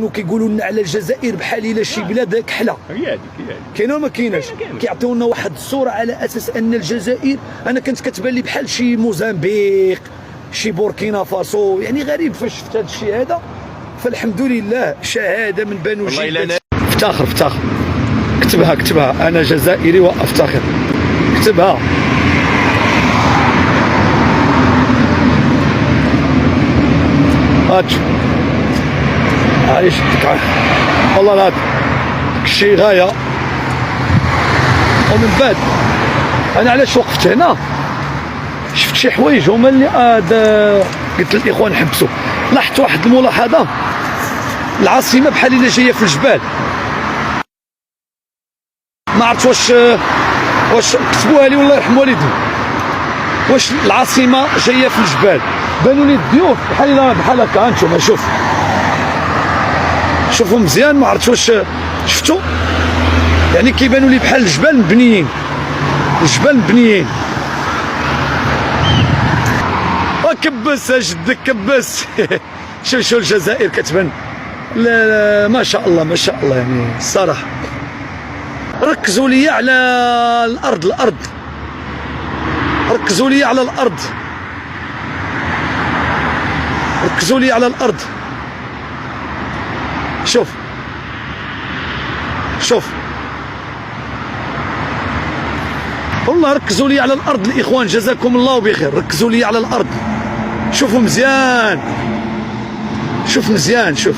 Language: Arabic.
وكيقولوا لنا على الجزائر بحال الا شي بلاد كحله. هي هذيك كاينه ولا ما كايناش؟ كيعطيونا واحد الصوره على اساس ان الجزائر انا كانت كتبان لي بحال شي موزمبيق، شي بوركينا فاسو، يعني غريب فاش شفت هذا الشيء هذا. فالحمد لله شهاده من بنو جيد. افتخر كتبها انا جزائري وافتخر. كتبها. هاتشوف عايش والله لا شي غايه. ومن بعد انا علاش وقفت هنا شفت شي حوايج هما اللي قلت للاخوان حبسوا. لاحظت واحد الملاحظه، العاصمه بحال اللي جايه في الجبال. ما عرفت واش كتبوها لي والله يرحم والدي، واش العاصمه جايه في الجبال. بانوا لي الضيوف بحال هكا. هانتوما شوفوا مزيان، ما عرفت واش شفتوا، يعني كيبانوا لي بحال الجبال مبنيين. وكبس اجدك كبس. شوف الجزائر كتبان. لا ما شاء الله يعني الصراحه. ركزوا لي على الارض. ركزوا لي على الارض. شوف والله ركزوا لي على الارض الاخوان، جزاكم الله بخير. ركزوا لي على الارض، شوفوا مزيان. شوف